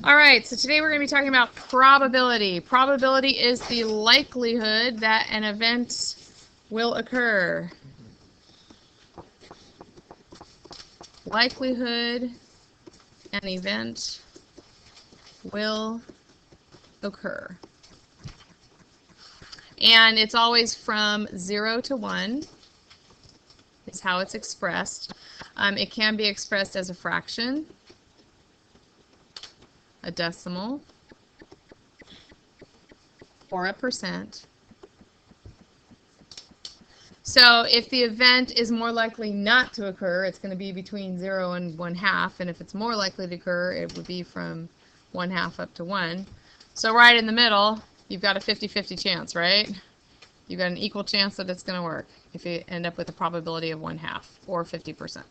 All right, so today we're going to be talking about probability. Probability is the likelihood that an event will occur. Likelihood an event will occur. And it's always from 0 to 1 is how it's expressed. It can be expressed as a fraction, a decimal, or a percent. So if the event is more likely not to occur, it's going to be between 0 and 1/2, and if it's more likely to occur, it would be from 1/2 up to 1. So right in the middle, you've got a 50-50 chance, right? You've got an equal chance that it's going to work if you end up with a probability of 1/2 or 50%.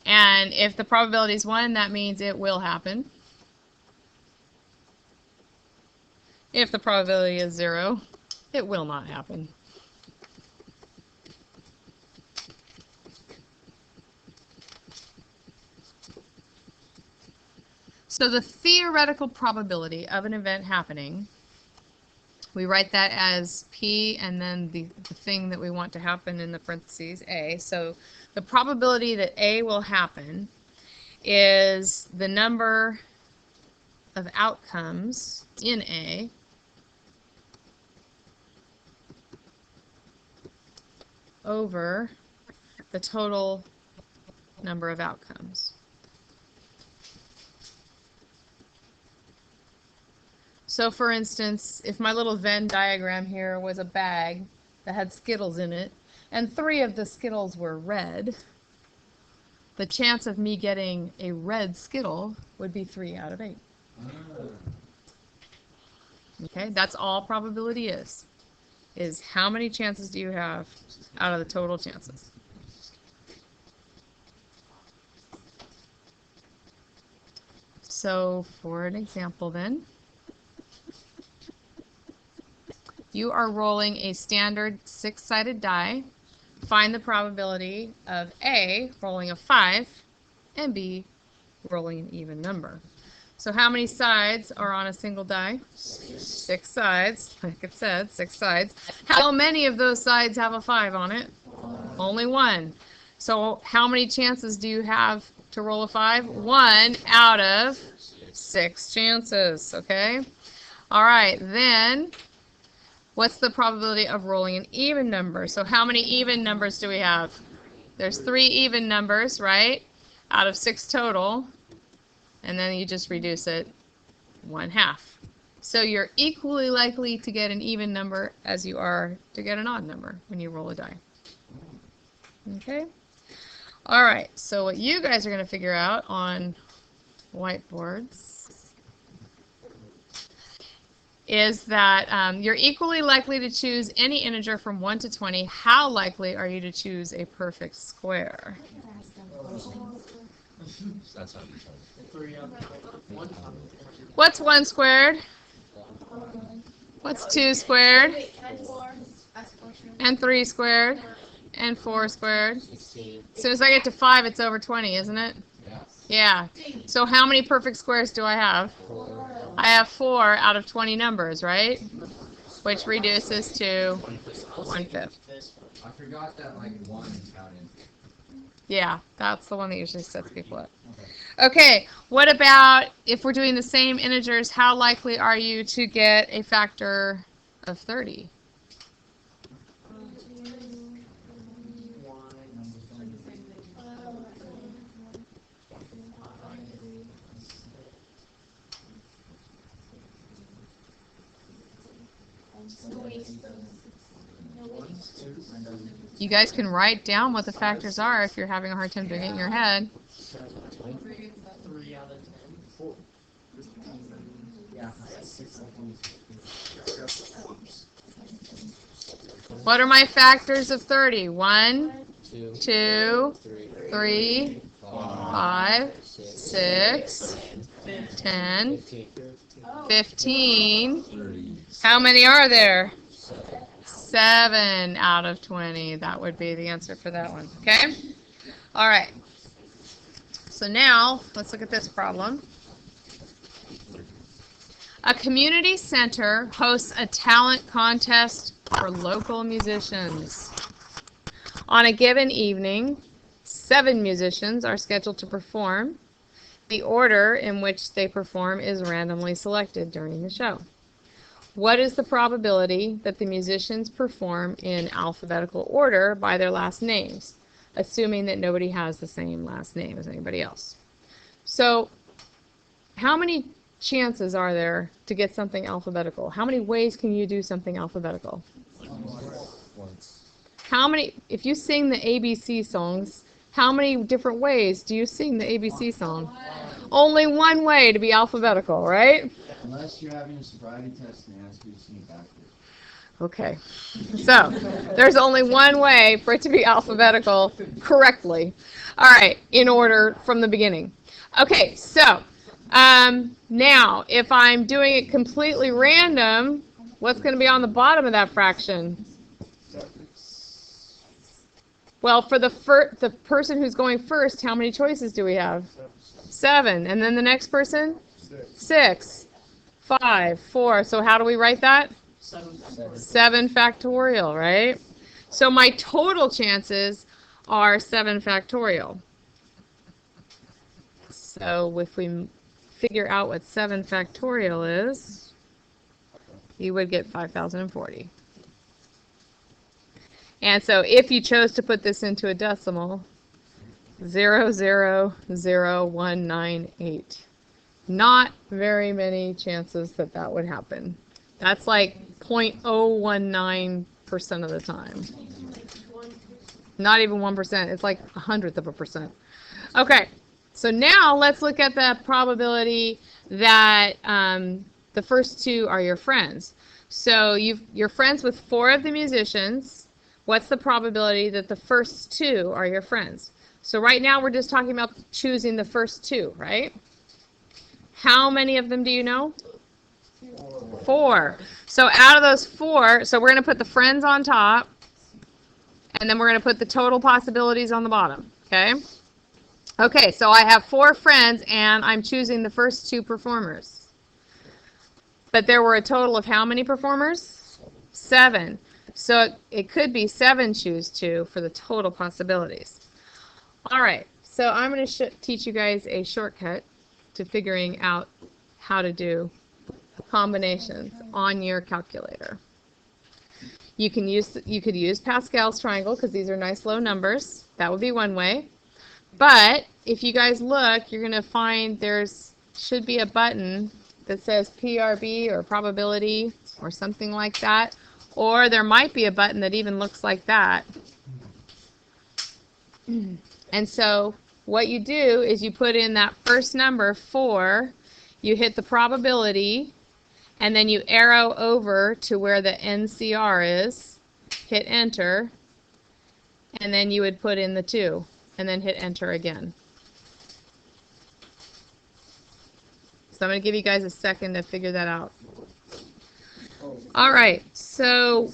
And if the probability is 1, that means it will happen. If the probability is 0, it will not happen. So the theoretical probability of an event happening, we write that as P and then the thing that we want to happen in the parentheses, A. So the probability that A will happen is the number of outcomes in A over the total number of outcomes. So for instance, if my little Venn diagram here was a bag that had Skittles in it, and 3 of the Skittles were red, the chance of me getting a red Skittle would be 3 out of 8. Okay, that's all probability is how many chances do you have out of the total chances. So for an example then, you are rolling a standard 6-sided die. Find the probability of A rolling a 5 and B rolling an even number. So how many sides are on a single die? 6 sides. Like it said, 6 sides. How many of those sides have a 5 on it? Only 1. So how many chances do you have to roll a 5? 1 out of 6 chances, okay? All right, then what's the probability of rolling an even number? So how many even numbers do we have? There's 3 even numbers, right? Out of 6 total. And then you just reduce it 1/2. So you're equally likely to get an even number as you are to get an odd number when you roll a die. Okay? All right, so what you guys are going to figure out on whiteboards is that you're equally likely to choose any integer from 1 to 20. How likely are you to choose a perfect square? What's 1 squared? What's 2 squared? And 3 squared? And 4 squared? As soon as I get to 5, it's over 20, isn't it? Yeah. So how many perfect squares do I have? I have 4 out of 20 numbers, right? Which reduces to 1/5. I forgot that like 1 is counted. Yeah, that's the one that usually sets people up. Okay, what about if we're doing the same integers, how likely are you to get a factor of 30? You guys can write down what the factors are if you're having a hard time doing it in your head. What are my factors of 30? 1, 2, 3, 5, 6, 10, 15. How many are there? 7 out of 20. That would be the answer for that one. Okay? All right. So now, let's look at this problem. A community center hosts a talent contest for local musicians. On a given evening, 7 musicians are scheduled to perform. The order in which they perform is randomly selected during the show. What is the probability that the musicians perform in alphabetical order by their last names, assuming that nobody has the same last name as anybody else? So, how many chances are there to get something alphabetical? How many ways can you do something alphabetical? How many, if you sing the ABC songs, how many different ways do you sing the ABC song? Only one way to be alphabetical, right? Unless you're having a sobriety test and they ask you to sing it backwards. Okay, so there's only one way for it to be alphabetical correctly. All right, in order from the beginning. Okay, so now if I'm doing it completely random, what's going to be on the bottom of that fraction? Well, for the person who's going first, how many choices do we have? 7. And then the next person? 6. 5, 4. So how do we write that? 7 factorial, right? So my total chances are 7 factorial. So if we figure out what 7 factorial is, you would get 5,040. And so if you chose to put this into a decimal, 0.000198. Not very many chances that that would happen. That's like 0.019% of the time. Not even 1%. It's like 100%. Okay, so now let's look at the probability that the first 2 are your friends. So you're friends with 4 of the musicians. What's the probability that the first 2 are your friends? So right now we're just talking about choosing the first 2, right? How many of them do you know? 4. So out of those 4, so we're going to put the friends on top, and then we're going to put the total possibilities on the bottom, okay? Okay, so I have 4 friends, and I'm choosing the first 2 performers. But there were a total of how many performers? 7. So it could be 7 choose 2 for the total possibilities. All right, so I'm going to teach you guys a shortcut to figuring out how to do combinations on your calculator. You could use Pascal's triangle because these are nice low numbers. That would be one way. But if you guys look, you're going to find should be a button that says PRB or probability or something like that. Or there might be a button that even looks like that. And so what you do is you put in that first number, 4, you hit the probability, and then you arrow over to where the NCR is, hit enter, and then you would put in the 2, and then hit enter again. So I'm going to give you guys a second to figure that out. All right, so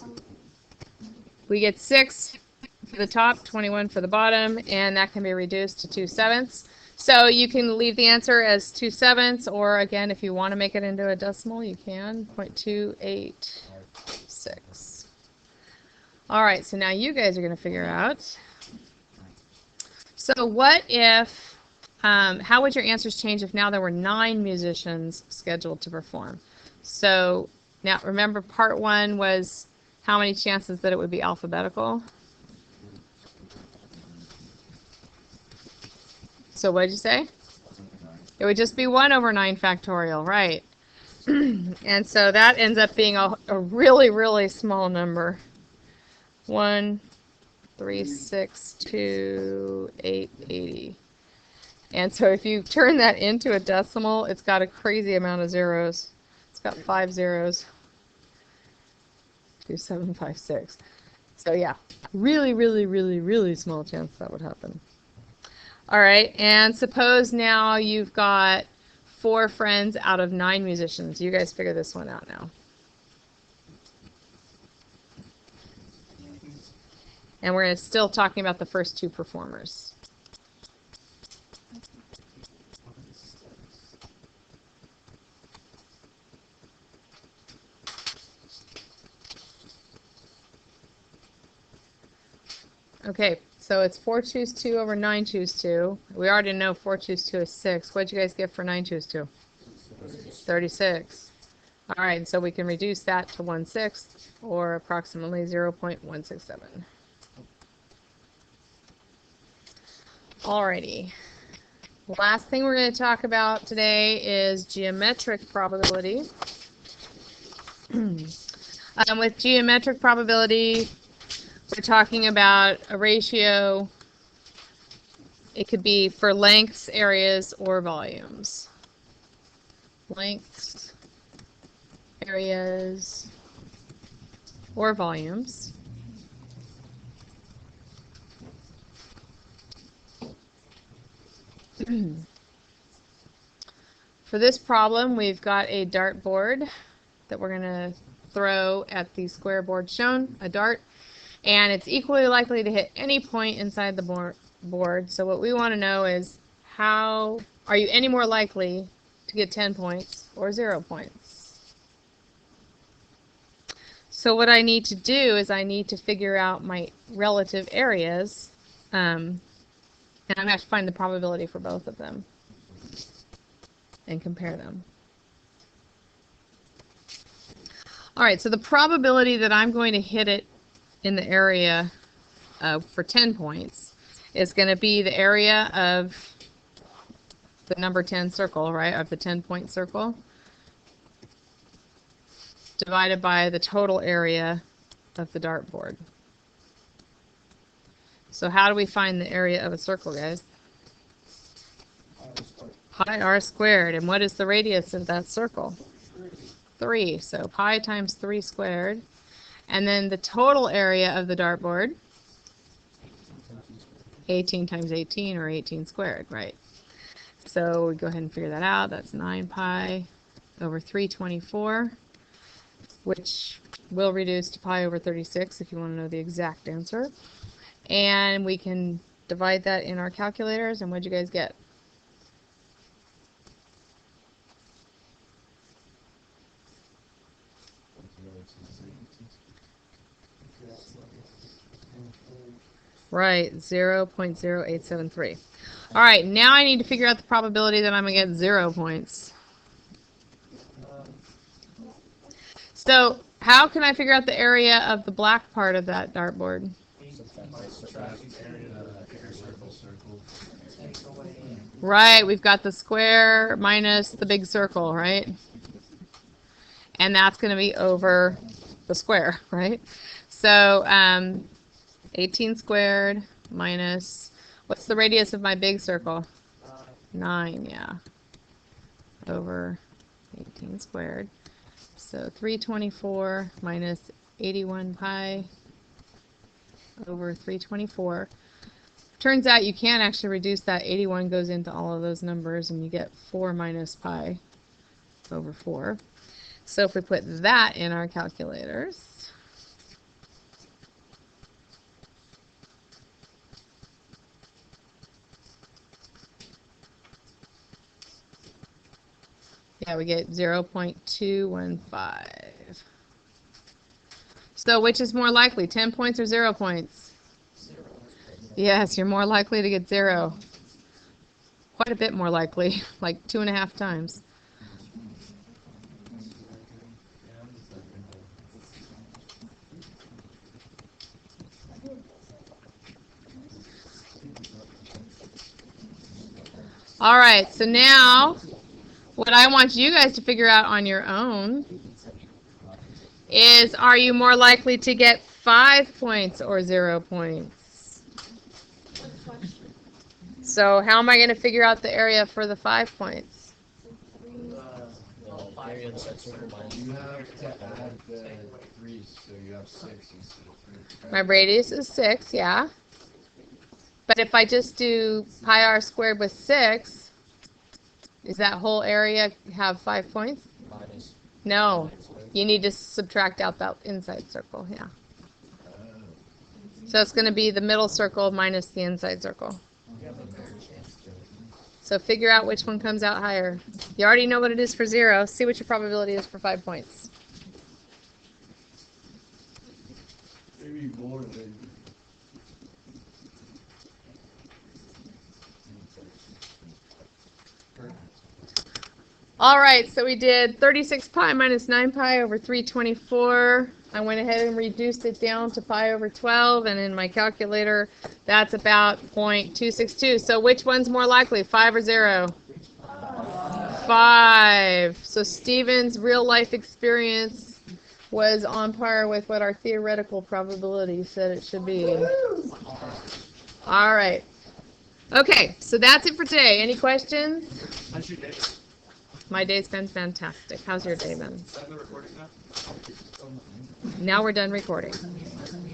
we get 6 for the top, 21 for the bottom, and that can be reduced to 2/7. So you can leave the answer as 2/7, or again, if you want to make it into a decimal, you can, 0.286. All right, so now you guys are going to figure out. So what if, how would your answers change if now there were 9 musicians scheduled to perform? So now, remember, part 1 was how many chances that it would be alphabetical? So what did you say? It would just be 1/9 factorial, right? And so that ends up being a really, really small number. 1,362,880. And so if you turn that into a decimal, it's got a crazy amount of zeros. It's got 5 zeros. 2756. So yeah, really, really, really, really small chance that would happen. All right, and suppose now you've got 4 friends out of 9 musicians. You guys figure this one out now. And we're still talking about the first 2 performers. Okay, so it's 4 choose 2 over 9 choose 2. We already know 4 choose 2 is 6. What'd you guys get for 9 choose 2? 36. All right, so we can reduce that to 1/6, or approximately 0.167. Alrighty. Last thing we're going to talk about today is geometric probability. With geometric probability, we're talking about a ratio. It could be for lengths, areas, or volumes. Lengths, areas, or volumes. For this problem, we've got a dartboard that we're going to throw at the square board shown, a dart, and it's equally likely to hit any point inside the board. So what we want to know is, how are you any more likely to get 10 points or 0 points? So what I need to do is I need to figure out my relative areas, and I'm going to have to find the probability for both of them and compare them. All right, so the probability that I'm going to hit it in the area for 10 points is going to be the area of the number 10 circle, right, of the 10-point circle, divided by the total area of the dartboard. So how do we find the area of a circle, guys? Pi r squared. And what is the radius of that circle? 3. So pi times 3 squared. And then the total area of the dartboard, 18 times 18, or 18 squared, right? So we go ahead and figure that out. That's 9 pi over 324, which will reduce to pi over 36 if you want to know the exact answer. And we can divide that in our calculators, and what'd you guys get? Right, 0.0873. All right, now I need to figure out the probability that I'm going to get 0 points. So how can I figure out the area of the black part of that dartboard? Right, we've got the square minus the big circle, right? And that's going to be over the square, right? So 18 squared minus, what's the radius of my big circle? 9, yeah. Over 18 squared. So 324 minus 81 pi over 324. Turns out you can actually reduce that. 81 goes into all of those numbers, and you get 4 minus pi over 4. So if we put that in our calculators, yeah, we get 0.215. So which is more likely, 10 points or 0 points? 0. Yes, you're more likely to get 0. Quite a bit more likely, like 2.5 times. All right, so now what I want you guys to figure out on your own is, are you more likely to get 5 points or 0 points? So how am I going to figure out the area for the 5 points? You have to add the 3, so you have 6 instead of 3. My radius is 6, yeah. But if I just do pi r squared with 6, does that whole area have 5 points? No. You need to subtract out that inside circle, yeah. So it's going to be the middle circle minus the inside circle. So figure out which one comes out higher. You already know what it is for 0. See what your probability is for 5 points. Maybe more than All right, so we did 36 pi minus 9 pi over 324. I went ahead and reduced it down to pi over 12, and in my calculator, that's about 0.262. So which one's more likely, 5 or 0? 5. So Stephen's real life experience was on par with what our theoretical probability said it should be. All right. Okay, so that's it for today. Any questions? How's your day? My day's been fantastic. How's your day been? Is that the recording now? Now we're done recording.